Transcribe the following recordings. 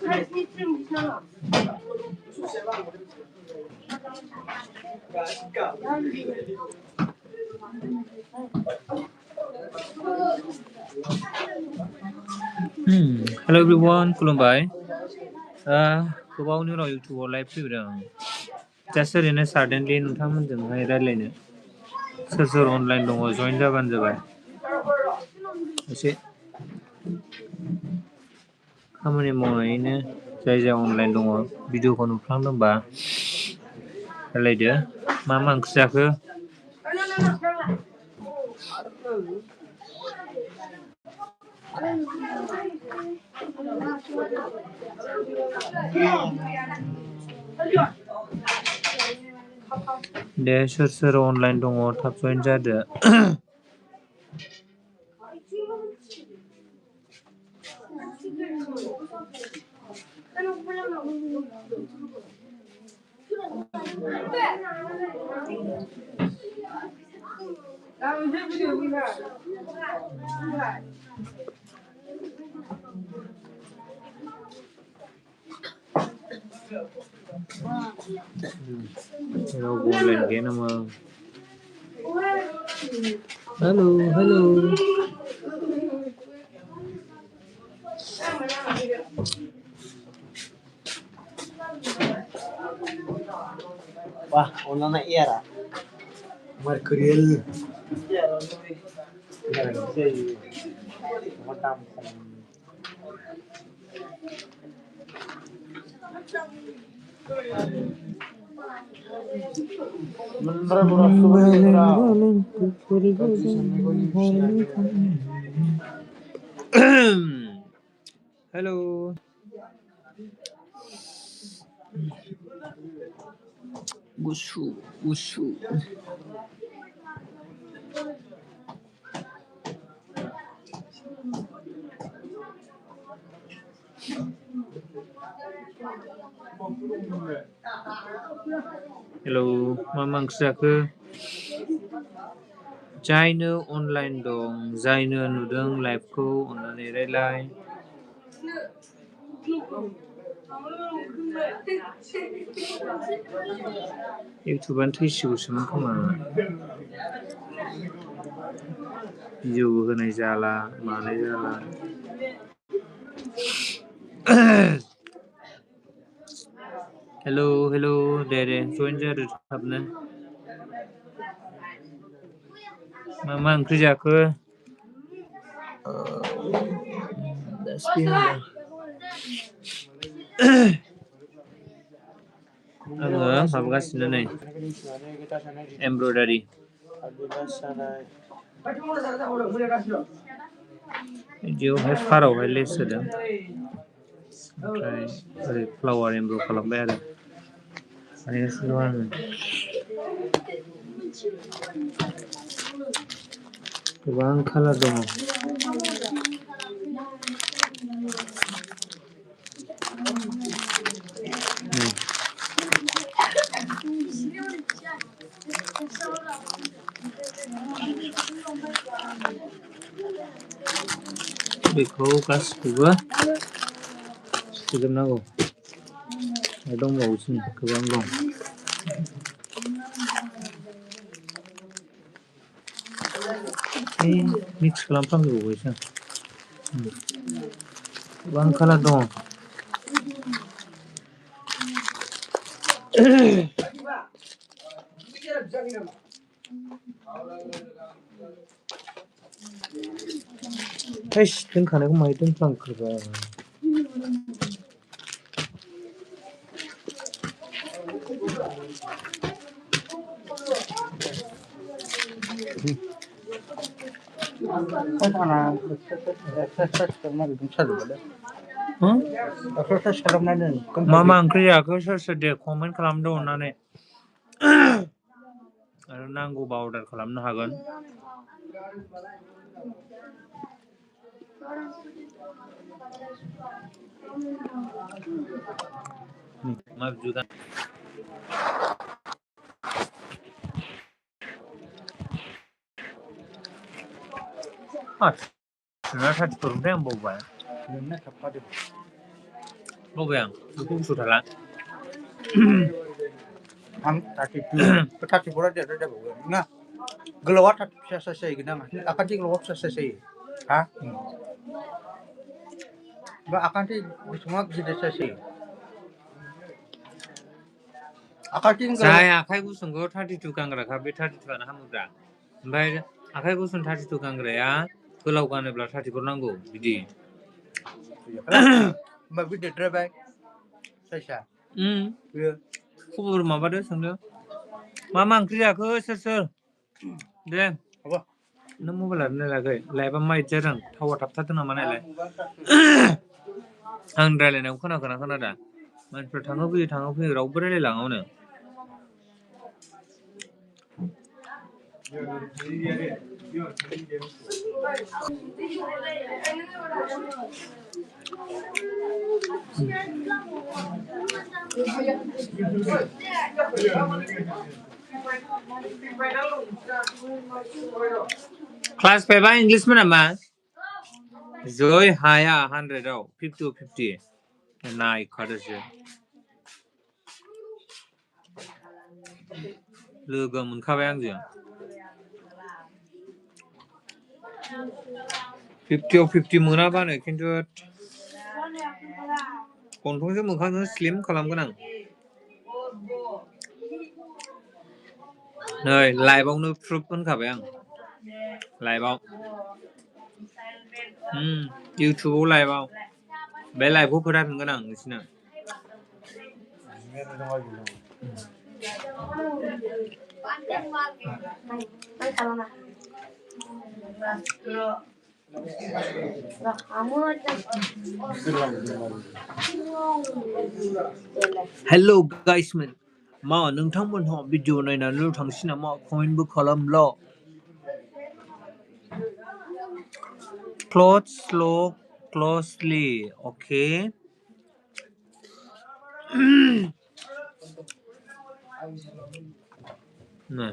Hello everyone, खुलुमबाय गोबावनि उनाव इउटुबाव लाइभ फैदों जास्ट ओरैनो साडेनलि नोंथांमोनजोंहाय रायज्लायनो सोर सोर अनलाइन दङ जइन जाबानो जाबाय एसे खामानि मावनानैनो जाय जाय अनलाइन दङ भिडिअखौ नुफ्लांदोंबा रायज्लायदो मा ओंख्रि जाखो दे सोर सोर अनलाइन दङ थाब जइन जादो रावबो अनलाइन गैया नामा hello hello Wah, ono na era. Mercurial. Hello. Gusu. Hello, मा ओंख्रि जाखो जायनो अनलाइन दं जायनो नुदों लाइभखौ अननानै रायलाय इउटुबानो थैसिगौसोमोन खोमा भिडिअबो होनाय जाला मानाय जाला हेलौ हेलौ दे जइन जादो थाबनो मा ओंख्रि जाखो आङो माबागासिनो नै एमब्रयडारि बिदियावहाय फारावहाय लेस होदों ओमफ्राय ओरै फ्लावार एमब्र खालामबाय आरो बानायगासिनो दं आङो गोबां कालार दङ बेखौ गासिखौबो सुजोबनांगौ दंबावोसो गोबां दं मिक्स खालामफ्रांजोबबावबायसो आं गोबां कालार दङ दोनखानायखौ माहाय दोनफ्लांखोबा मा ओंख्रि जाखो सोर दे कमेन्ट खालामदो अननानै आरो नांगौबा अर्डार खालामनो हागोन मा बिदि नोंना 34 ओमफ्राय आं बावबाय नोंना थाबथादों बावबाय आं बेखौ गोसोआव थाला आं 32 34 देरद्राय जाबावगोन ना गोलावा 30 फिसा जाहैगोन नामा आखान्थि गोलावा फिसा जायो हा बा आखान्थि गुसुङा गिदिर जायो आखान्थि जाय आखाइ गुसुंखौ 32 गानग्राखा बे 32 आनो हामोब्रा ओमफ्राय आखाइ गुसुं 32 गानग्राया गोलाव गानोब्ला 34 नांगौ बिदि होमबा बे देरद्रायबाय साइसआ बेयो खबर माबादो सोंदो मा ओंख्रि जाखो सोर दे माबा नों मबाइलानो नायाखै लाइभआ माइट जादों थावा थाबथादों नामा नायलाय आं रायलायनायाव खोनादों मानसिफ्रा थाङो फैयो रावबो रायलायलाङावनो क्लास 5 इंग्लिश में नामा जय हाया 100 50 नाय खादोसो लोगो मोनखाबाय आंजों 50 मोनाबानो खिन्थु गन्थंजों मोखांजों स्लिम खालामगोन आं नै लाइभआवनो प्रुफ होनखाबाय आं लाइभआव इउटुबाव लाइभआव बे लाइभखौ खोन्थाफिनगोन आं नोंसिनो हेलो गाइसमैन मा नोंथांमोनहा भिडिअ नायनानैल' थांसै नामा कमेन्टबो खालामला closely okay no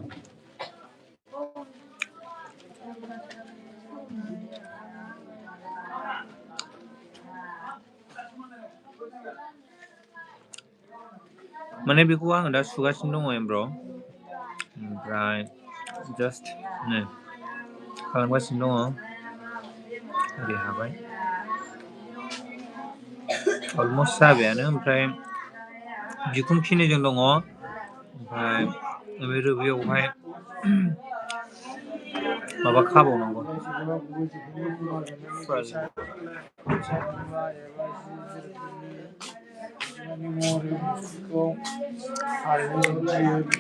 माने बेखौ आं दा सुगासिनो दङ एमब्र ओमफ्राय जास्ट नै खालामगासिनो दङ ओरै हाबाय अलमस्ट जाबायानो ओमफ्राय बिखुं खिनिजों दङ ओमफ्राय बे रोबियावहाय माबा खाबावनांगौ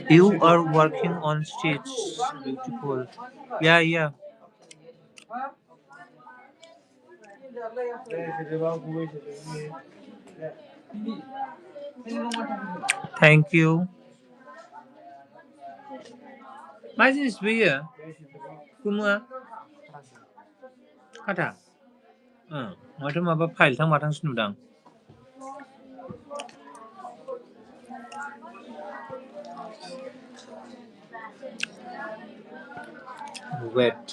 You are working on stage. Beautiful. Yeah. Thank you. मा जिनिस बेयो कुमुआ खाथा माथो माबा फाइलथां माथांसो नुदां wait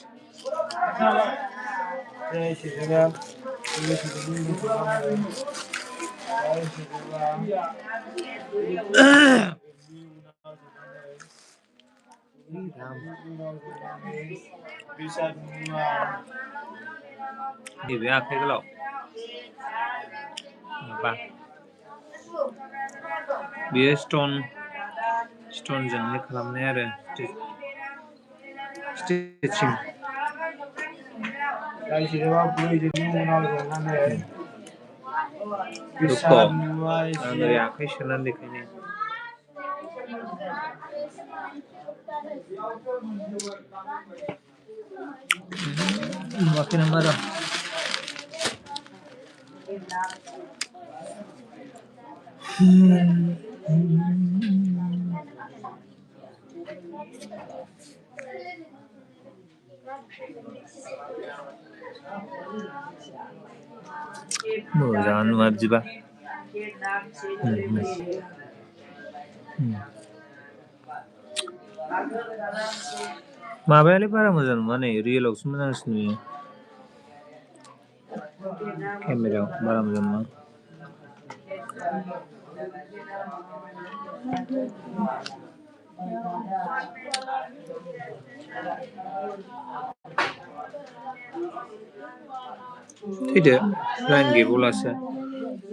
nैबे आखाइ गोलाव माबा बेयो स्टनजोंहाय खालामनाय आरो स्टिचिं आं ओरै आखाइ सोनानै देखायनो नुवाखै नामा र' मोजां नुवा बिदिबा माबायालाय बारा मोजां नङा नै रियेलावसो मोजांसिन नुयो केमेरायाव बारा मोजां नङा फैदो लाइन गैबावलासो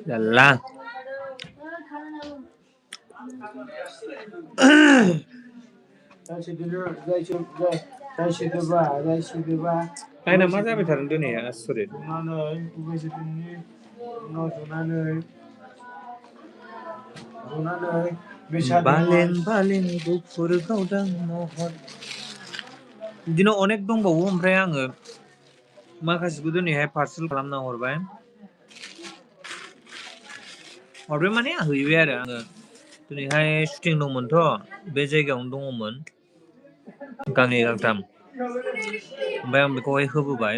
जारला लाइना मा जाबाय थादों दिनै आसरित बालें बालें गुफुर गावदां महर बिदिनो अनेक दंबावो ओमफ्राय आङो माखासेखौ दिनैहाय पार्सेल खालामना हरबाय माने हैबाय आरो आङो दिनैहाय शुटिं दंमोनथ' बे जायगायावनो दङमोन गांनै गांथाम ओमफ्राय आं बेखौहाय होबोबाय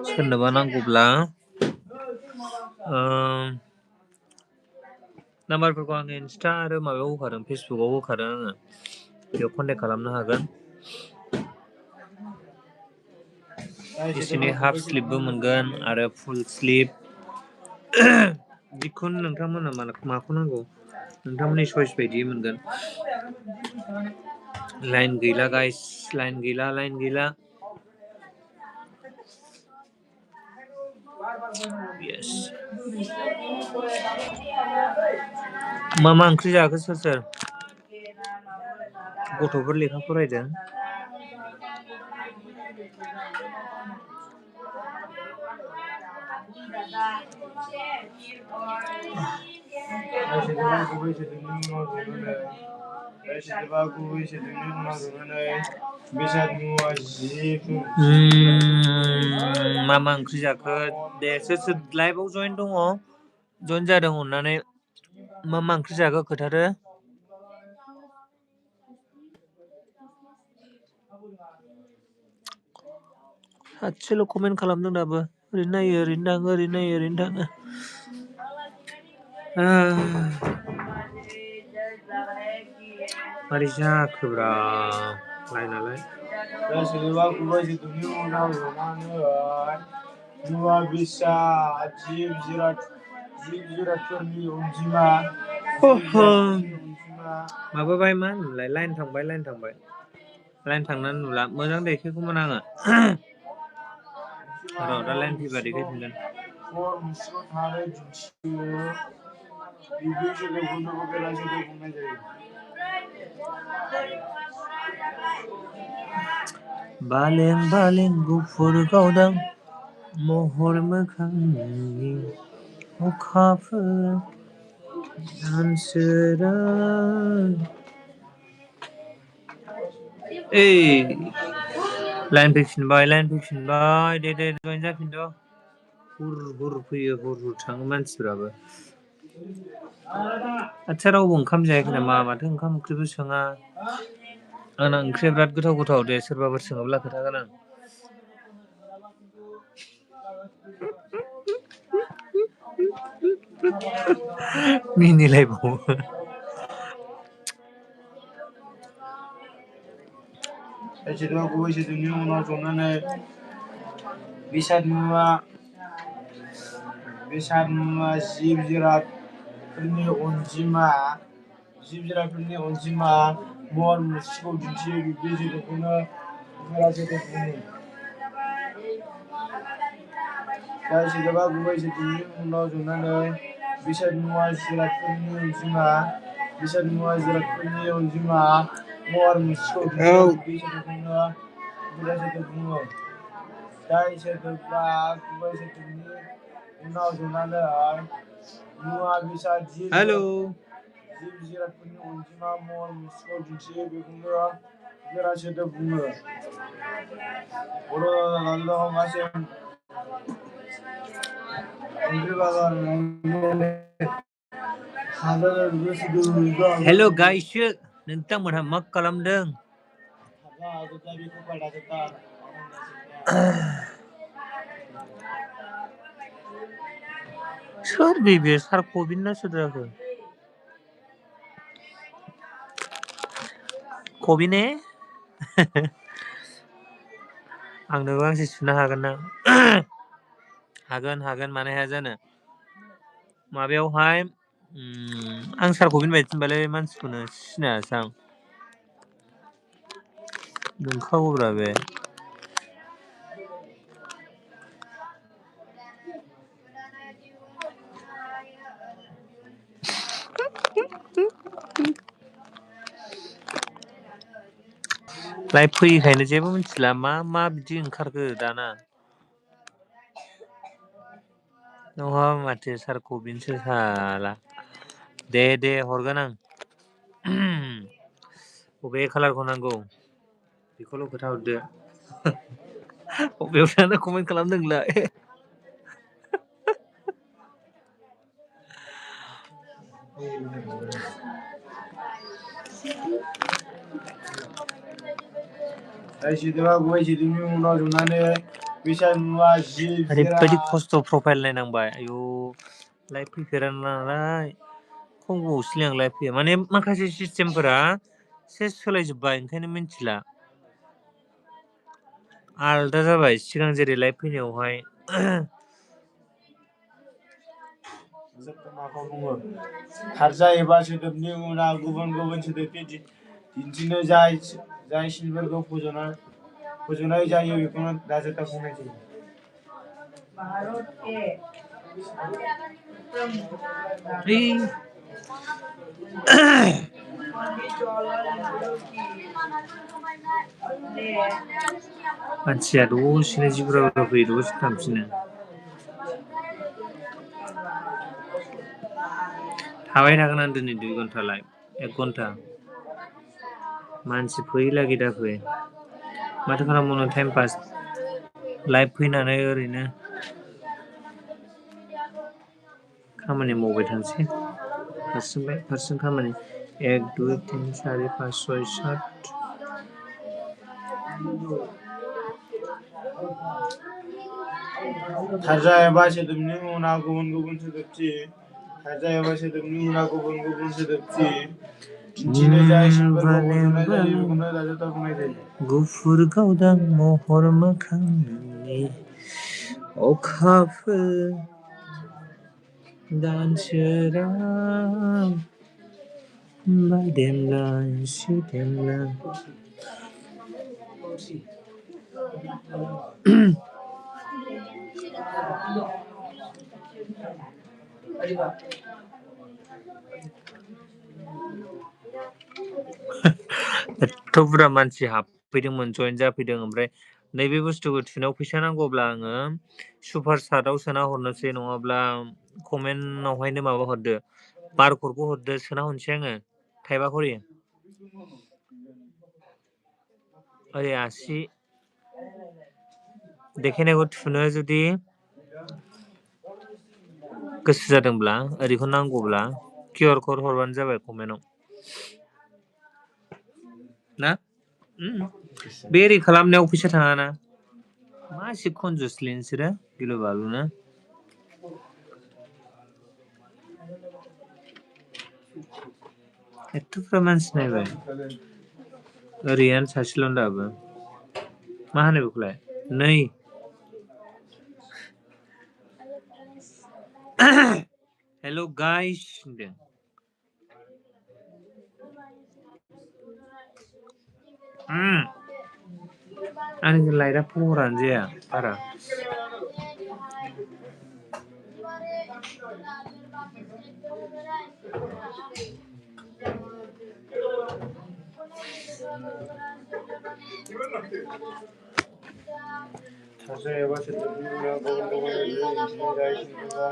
सोरनोबा नांगौब्ला नाम्बारफोरखौ आङो इन्स्टा आरो माबायाव होखादों फेसबुकआव होखादों आङो बेयाव कन्टेक्ट खालामनो हागोन बिसोरनि हाफ स्लिपबो मोनगोन आरो फुल स्लिप जिखुनु नोंथांमोना माखौ नांगौ नोंथांमोननि चइस बायदियै मोनगोन लाइन गैला गाइस लाइन गैला yes मा ओंख्रि जाखो सोर गथ'फोर लेखा फरायदों मा ओंख्रि जाखो दे सोर लाइभआव जइन दङ जइन जादों अननानै मा ओंख्रि जाखो खोन्थादो सासेल' कमेन्ट खालामदों दाबो ओरैनो थाङो मारै जाखोब्रा लाइनालाय मुवा बेसाद जिब जुनारफोरनि अनजिमा माबाबाय मा होनोमोनलाय लाइन थांबाय लाइन थांनानै नुला मोजां देखायगौमोन आङो र' दा लाइन फैबा देखायफिनगोन बालें गुफुर गावदां महर मोखांनि अखाफोर लाइन फैफिनबाय दे जइन जाफिनद हुर फैयो हुर थाङो मानसिफ्राबो आदसा रावबो ओंखाम जायाखै नामा माथो ओंखाम ओंख्रिबो सोङा आंना ओंख्रिया बिराद गोथाव दे सोरबाफोर सोङोब्ला खोन्थागोन आं मिनिलायबावो बेसाद मुवा जिब जुनारफोरनि अनजिमा महर मुस्रिखौ दिन्थियो बे सोदोबखौनो गुबै सोदोबनि उनाव जनानै बेसाद मुवा जिरादफोरनि अनजिमा महर मुस्रिखौ दिन्थियो बे सोदोबखौनो गुबै सोदोब बुङो जाय सोदोबा गुबै सोदोबनि उनाव जनानै मुवा बेसाद जिब जुनारफोरनि अनजिमा महर मुस्रिखौ दिन्थियो बेखौनो गोरा सोदोब बुङो हेल' गाइसो नोंथांमोनहा मा खालामदों सोर बे सार कबिन ना सोर जाखो कबिने आंनोबो गांसे सुनो हागोन ना हागोन मानो हाया जानो माबायावहाय आं सारखौ बिनबाय थिनबालाय मानसिखौनो सिनायासै आं नंखागौब्रा बे लाइभ फैयैखायनो जेबो मिथिला मा बिदि ओंखारखो दाना नङा माथो सारखौ बिनसो साला दे हरगोन आं बबे कालारखौ नांगौ बेखौल' खोथा हरदो बबेयाव थाना कमेन्ट खालामदों नोंलाय ओरैबायदि खस्थ' प्रफाइल नायनांबाय आयु लाइभ फैफेरा नालाय खम गोबावसैलै आं लाइभ फैया माने माखासे सिस्टेमफोरा सेस सोलायजोब्बाय ओंखायनो मिथिला आलदा जाबाय सिगां जेरै लाइभ फैनायावहाय माखौ बुङो हारजा एबा सोदोबनि उनाव गुबुन सोदोबनि दिन्थिनो जाय सिनफोरखौ फज'नाय जायो बेखौनो दाजाबथा बुंनाय जायो मानसिया दसेनो जि बुरजा फैयो दसेनो थांफिनो थाबाय थागोन आं दिनै 2 घन्टा लाइभ 1 घन्टा मानसि फैला दा फै माथो खालामबावनो टाइम पास लाइभ फैनानै ओरैनो खामानि मावबाय थानोसै फारसेजों खामानि 1 2 3 4 5 6 7 हारजा एबा सोदोबनि उनाव गुबुन सोदोबथि हारजा एबा सोदोबनि उनाव गुबुन सोदोबथि दिन्थिनो जाय सिनफोरखौ फज'नाय जायो बेखौनो दाजाबथा बुंनाय जायो गुफुर गावदां महर मोखांनि अखाफोर दानसोरां बायदेमलाय सिदेमलाय एथ' बुरजा मानसि हाबफैदोंमोन जइन जाफैदों ओमफ्राय नैबे बुस्थुखौ थुनायाव फैसा नांगौब्ला आङो सुपार चाटआव सोना हरनोसै नङाब्ला कमेन्टआवहायनो माबा हरदो बारक'डखौ हरदो सोना हरनोसै आङो थाइबा खरि ओरै आसि देखायनायखौ थुनो जुदि गोसो जादोंब्ला ओरैखौ नांगौब्ला QR क'ड हरबानो जाबाय कमेन्टआव ना बे ओरै खालामनायाव फैसा थाङाना मा एसे कनजुसलै नोंसोरो गिलु बालुनो एथ' बुरजा मानसि नायबाय ओरैयानो सासेल' दाबो मा होनो बेखौलाय नै हेल' गाइस होनदों आंनि लाइटआ पावारानो जाया बारा हारजा एबा सोदोबनि उनाव गुबुन दिन्थिनो जाय सिनफोरखौ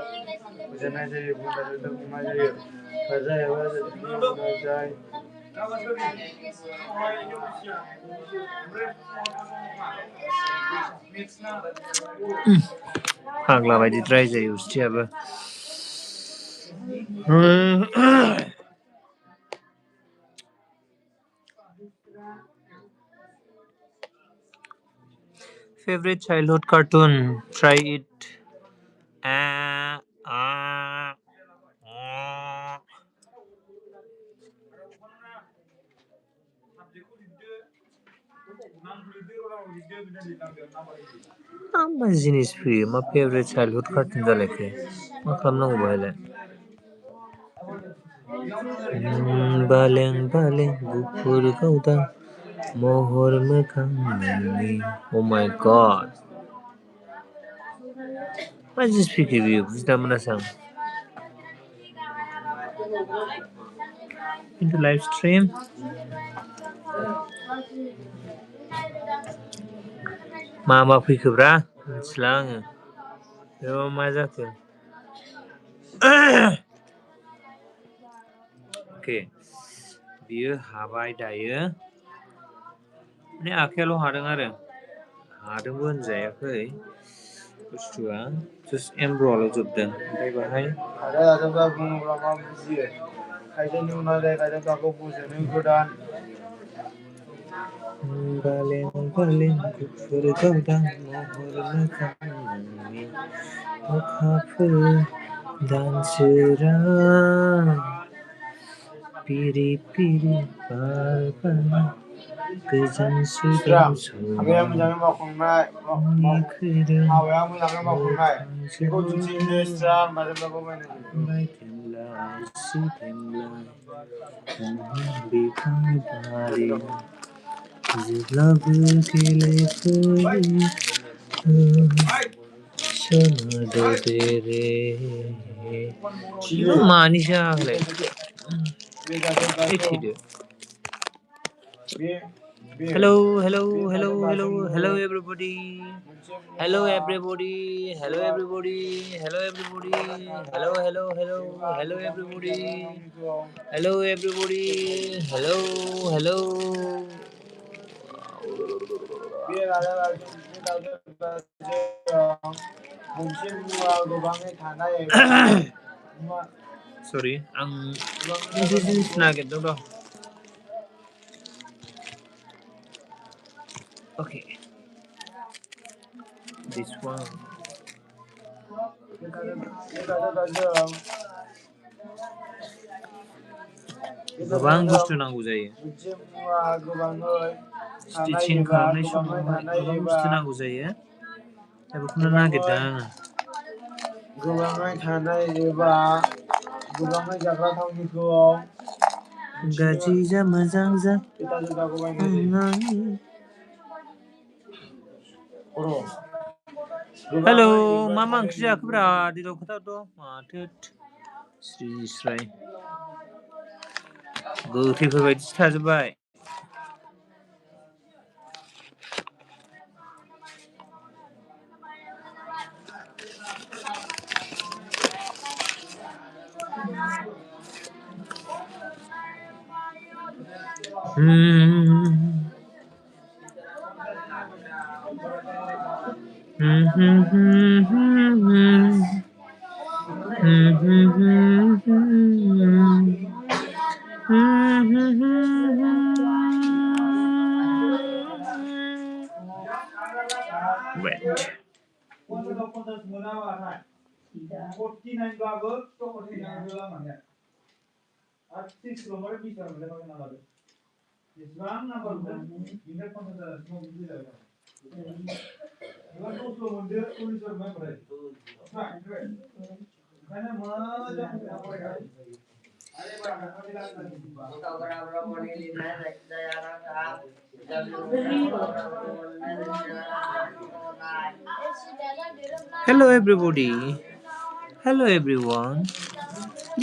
फज'नाय जायो बेखौनो दाजाबथा बुंनाय जायो हारजा एबा सोदोबनि उनाव जाय फाग्ला बायदि द्राय जायो उस्थियाबो Favorite childhood cartoon? Try it. मा जिनिस फैयो मा फेभरेट चाइल्डहुड कार्टुन जालायखो मा खालामनांगौ बेहायलाय बालें बालें गुफुर गावदां महर मोखां नोंनि Oh my god. मा जिनिस फैखो बेयो बुजिना मोनासै आं into live stream मा फैखोब्रा मिथिला आङो बेयाव मा जाखो अके बियो हाबाय दायो माने आखायाल' हादों आरो हादोंबो होनजायाखै बुस्थुआ जास्ट एमब्र'आल' जोबदों ओमफ्राय बाहाय हादोंबा बुङोब्ला मा बुजियो खायसेनि उनाव जाय खायसेखौ बुजिनो गोदान बालें बालें गुफुर गावदां महर मोखां नोंनि अखाफोर दानसोरां पिरि पिरि बार बार गोजोन सुदेम हाबाया मोजाङै मावखांनाय हाबाया मोजाङै मावखांनाय बेखौ दिन्थिनो स्रां नाजावनांगौ बायथेमलाय सिथेमलाय बिफां बारि जेब्लाबो गेलेफैयो सोनादो देरे मानि जाखोलाय थैदो Hello, hello, hello, hello, hello everybody. Hello everybody. Hello everybody. Hello everybody. Hello, hello, hello, hello everybody. Hello everybody. Hello, hello. Sorry, ang business nagitin to. Okay. This one. गोबां बुस्थु नांगौ जायो स्टिचिं खालामनाय समावहाय गोबां बुस्थु नांगौ जायो दा बेखौनो नागिरदों आङो गोबाङै थानाय एबा गोबाङै जाग्रा थावनिखौ गाज्रि जा मोजां जा हेलौ मा ओंख्रि जाखोब्रा दिनाव खोथाथ' माथो स्रि स्राय गोथैफोर बायदिसो थाजोब्बाय Wait. Hello everybody. Hello everyone.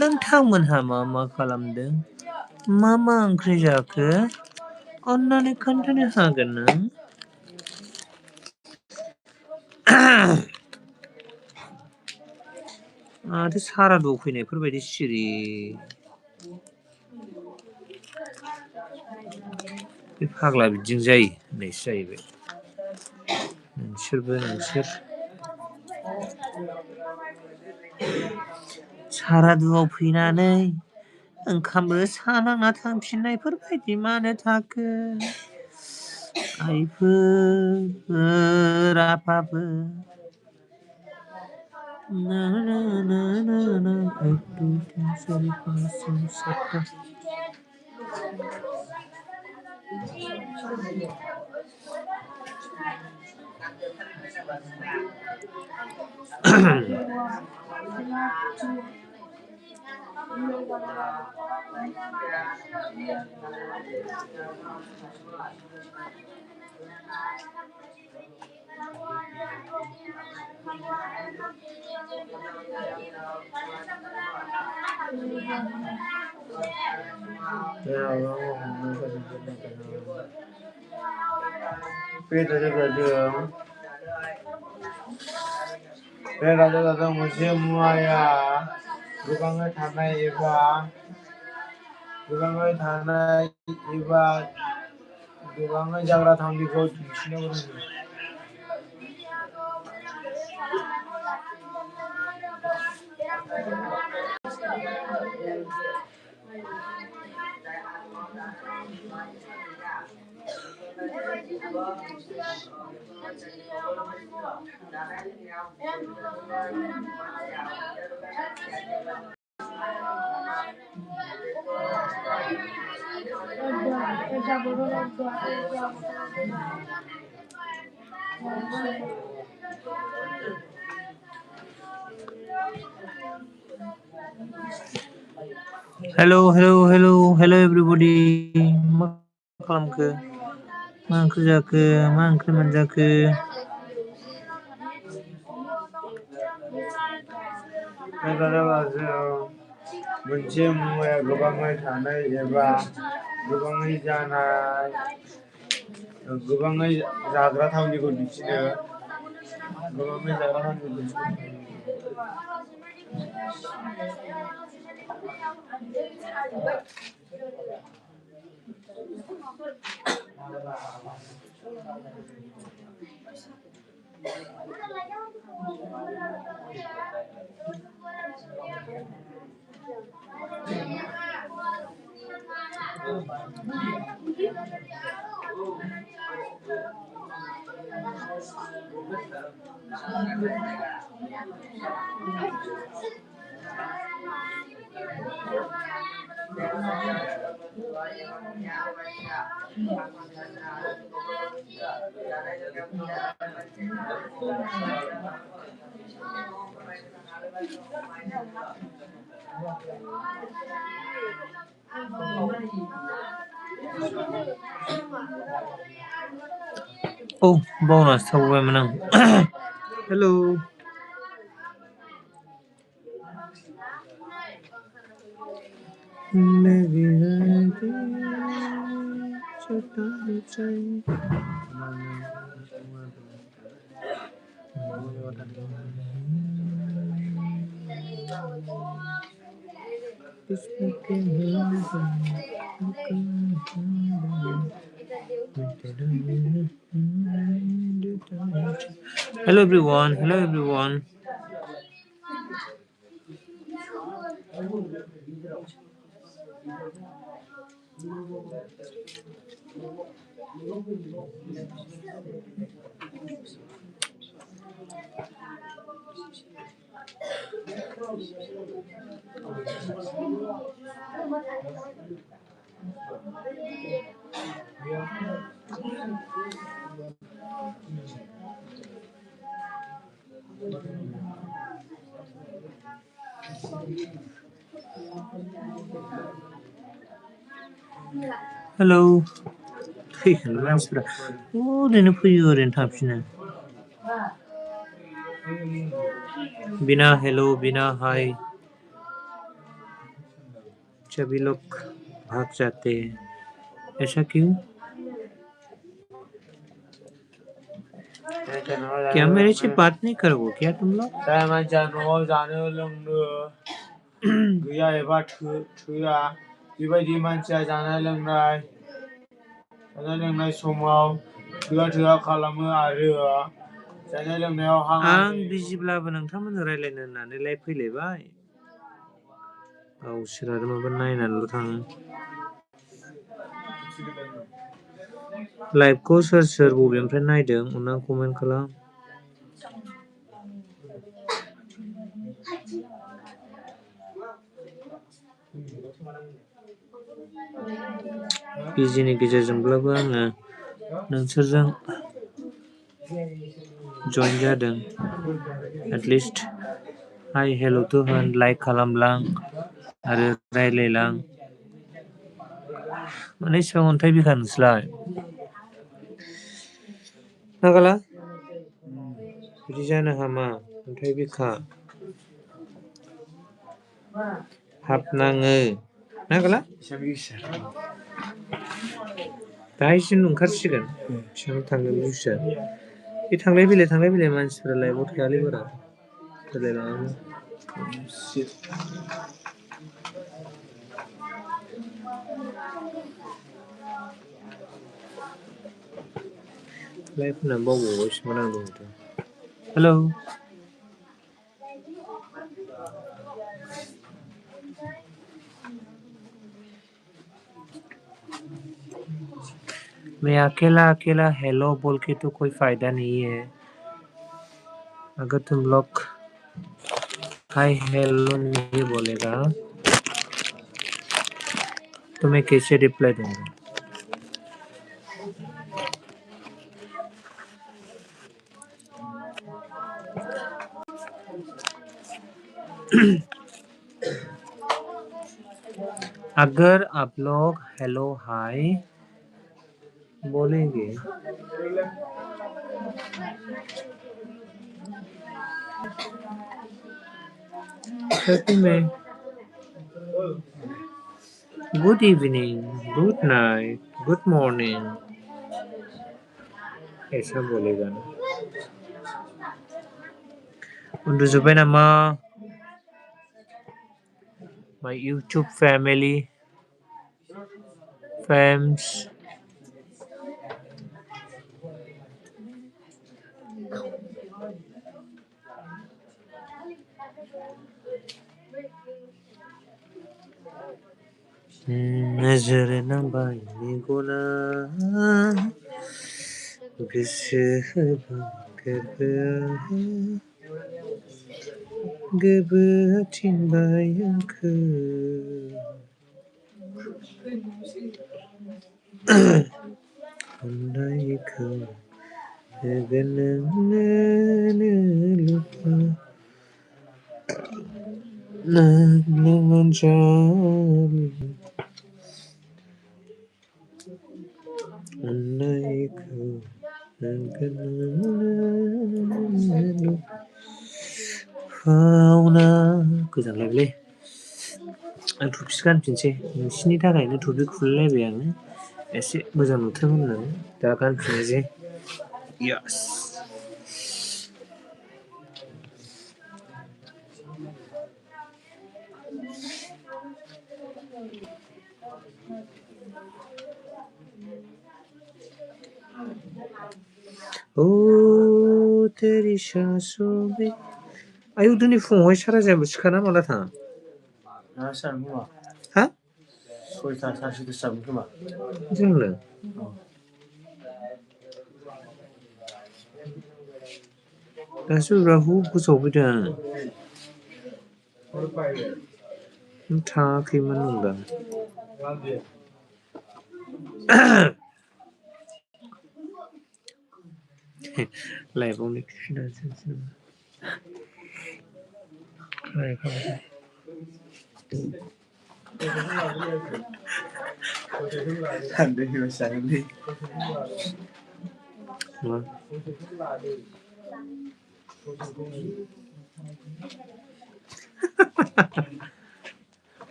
नोंथांमोनहा मा खालामदों? मा ओंख्रि जाखो? अन्नानै खोन्थानो हागोन नों? माथो सारादुआव फैनायफोर बायदि सिरि बे फाग्ला बिदिजों जायो होननायसो जाहैबाय नोंसोर सारादुआव फैनानै ओंखामबो सानांना थांफिननायफोर बायदि मानो थाखो आइफोर आफाफोर ना ना ना ना ना 1 2 3 4 5 6 7 बे राजा जादों मोनसे मुवाया गोबाङै थानाय एबा गोबाङै जाग्रा थावनिखौ दिन्थिनो गोनां। Hello everybody. मा खालामखो? मा ओंख्रि जाखो? मा ओंख्रि मोनजाखो? मोनसे मुवाया गोबाङै थानाय एबा गोबाङै जाग्रा थावनिखौ दिन्थिनो। Oh, बावनासो थाबावबायमोन आं। Hello. Hello everyone. Hello. फैगोन मानसिफ्रा ओरैनो फैयो ओरैनो थांफिनो। बिना हेलो बिना हाय सभी लोग भाग जाते हैं, ऐसा क्यों? क्या मेरे से बात नहीं करोगे क्या तुम लोग? जानो लोंनो गैया एबा थोआ बेबायदि मानसिया जानाय लोंनाय समाव थोआ खालामो आरो जानाय लोंनायाव आं बिजिब्लाबो नोंथांमोनजों रायलायनो होननानैलाय फैलायबाय। गावसोर आरो माबा नायनानैल' थाङो। लाइभखौ सोर बबेनिफ्राय नायदों अन्नानै कमेन्ट खालाम। बिजिनि गेजेरजोंब्लाबो आङो नोंसोरजों जइन जादों। एटलिस्ट हाय हेल'थ' होन, लाइक खालामलां, आरो रायलायलां माने इसिबां अन्थाइ बिखा नोंसोरलाय नागाला बिदि जानो हामा अन्थाइ बिखा हाबनाङो नागाला दाहायसिम ओंखारसिगोन बेसेबां थांगोन बुस्थुआ बे थांलाय फैलाय मानसिफोरालाय बाव थायालै बारा रायलायलाङो लाइफ होननानै बावबावबायसोमोन आं दंथ' हेलौ मैं अकेला अकेला हेलो बोल के तो कोई फायदा नहीं है अगर तुम लोग हाय हेलो नहीं बोलेगा तो मैं कैसे रिप्लाई दूंगा अगर आप लोग हेलो हाय बोलेंगे तो मैं good evening good night good morning ऐसा बोलेगा ना उन्दुजोब्बाय नामा my YouTube family fans नजर नांबाय मेगना गोसो गोरबोआ थिनबाय आंखौ अननायखौ होगोन नोंनो लुबा नोंनो मोनजालु अननायखौ होगोन नोंनो लुफावना गोजानलायलै आं टपिक्स गानफिनसै नोंसिनि थाखायनो टपिक खुलिलायबाय आङो एसे मोजां नुथों होननानै दा गानफिननोसै यस ओ तेरी सांसों में आयौ दिनै फुङावहाय साराजायाबो सिखारा माला थाङा हा 6टा 6:30 जागोन खोमा जोंनो दासो राहु गोसोआव फैदों आङो थाङाखैमोन नंदां लाइफआवनो खिनासै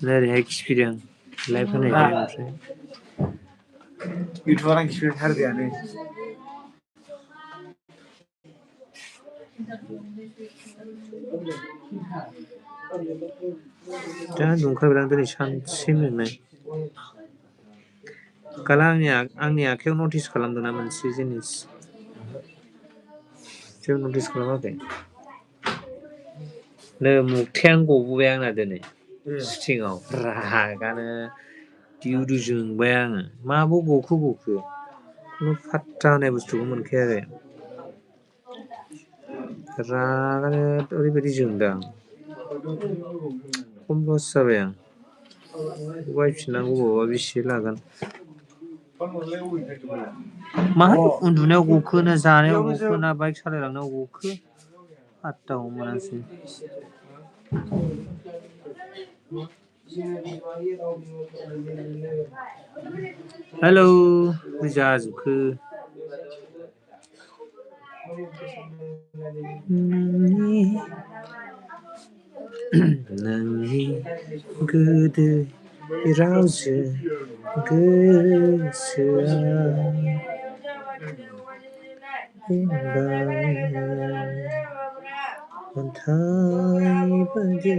ओरैहाय खिफिदों लाइफ होनायखाय ओमफ्राय इउटुबार आं खिफिथारबायानो दा दुंखायब्रा दिनै सानसे मेंनाय गाला आंनि आखायाव नटिस खालामदोंना मोनसे जिनिस जेबो नटिस खालामाखै नै मोख्रायानो गबोबाय आंना दिनै सिथिङाव रागानो दिउ दिउ जोंबाय आङो माबाव गखो खुनु फात्ता होनाय बुस्थुखौ मोनखायाखै रागानो ओरैबायदि जोंदों आं खम लस जाबाय आं बायफिननांगौबाबा बेसे लागोन मा उन्दुनायाव गखो ना जानायाव गखो ना बाइक सालायलांनायाव गखो फात्ताखौनो मोनासै हेलौ जाजोबखो नोंनि गोदै रावजों गोसोआ अन्थाइ बादि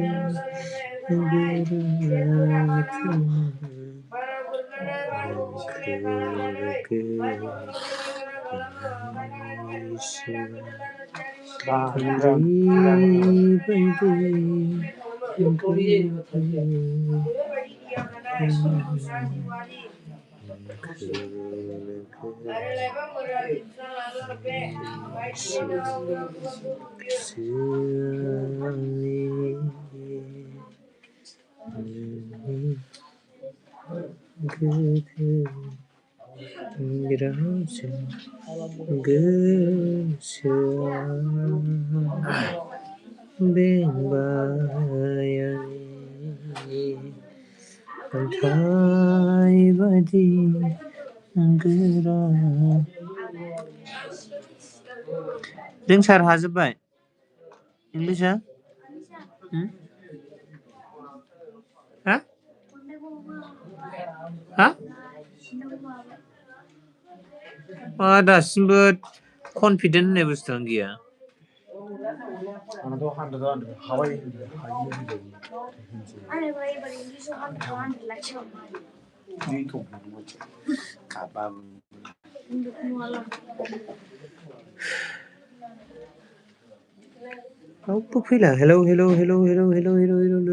अन्थाइ बादि गोरा रोंसार हाजोब्बाय इंलिशआ हा हा दासिमबो कनफिडेन्ट होननाय बुस्थुआनो गैया रावबो फैला हेलौ हेलौ हेलौ हेलौ हेलौ हेलौ हेलौ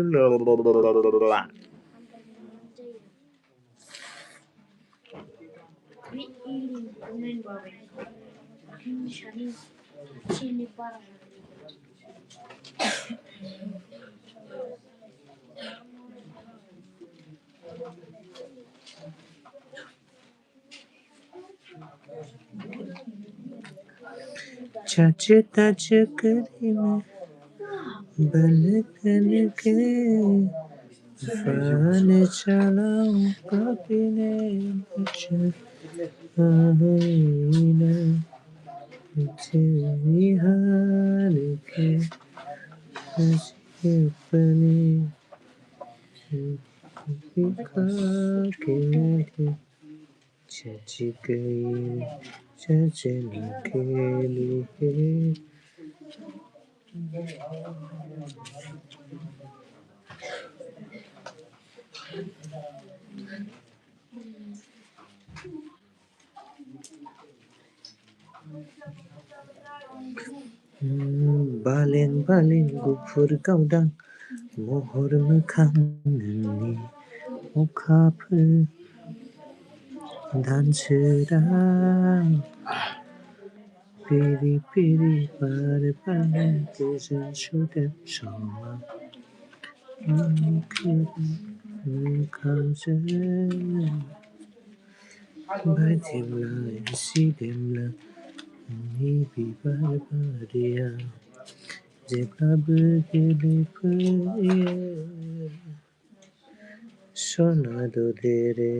चचता चकरी में बलकन के फान चलाऊं कपने आईना तेरी हार के अपने के मेरे चच गई चचने के लिए बालें बालें गुफुर गावदां महर मोखांनि अखाफोर दानसोरां पेरि पेरि बार बारनाय गोजोन सुदेम समा मोखांजों बायदेमलाय सिदेमला आंनि बिबार बारिया जेब्लाबो गेलेफैयो सना ददेरे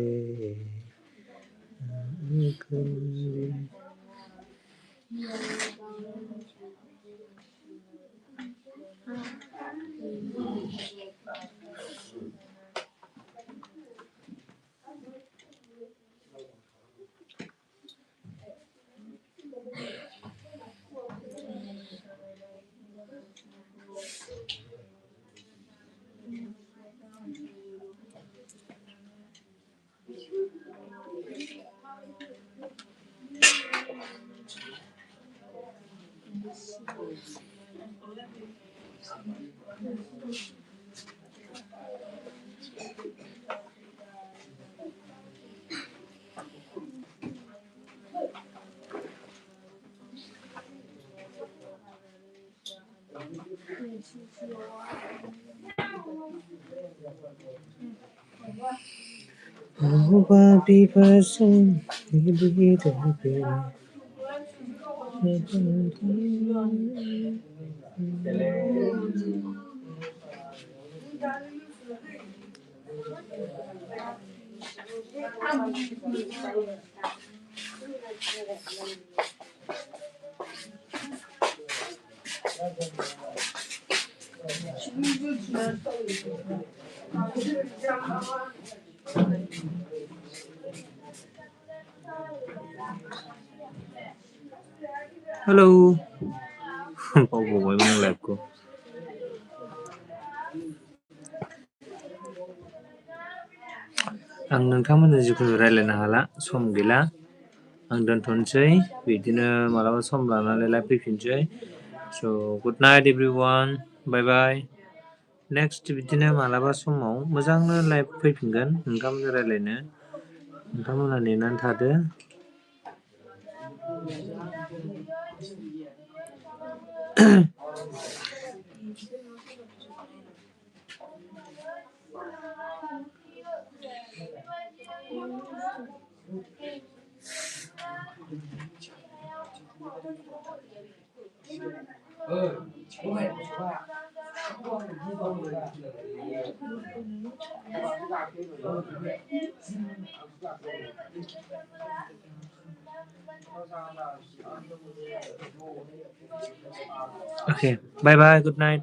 बिबारजों हेलौ बावबावबायमोन आं लाइभखौ आं नोंथांमोनजों जिखुनु रायज्लायनो हाला सम गैला आं दोनथ'नोसै बिदिनो मालाबा सम लानानै लाइभ फैफिनसै स' गुड नाइट एभ्रिवान बाय बाय नेक्स्ट बिदिनो मालाबा समाव मोजांनो लाइभ फैफिनगोन नोंथांमोनजों रायज्लायनो नोंथांमोना नेनानै थादो Okay, bye bye, good night.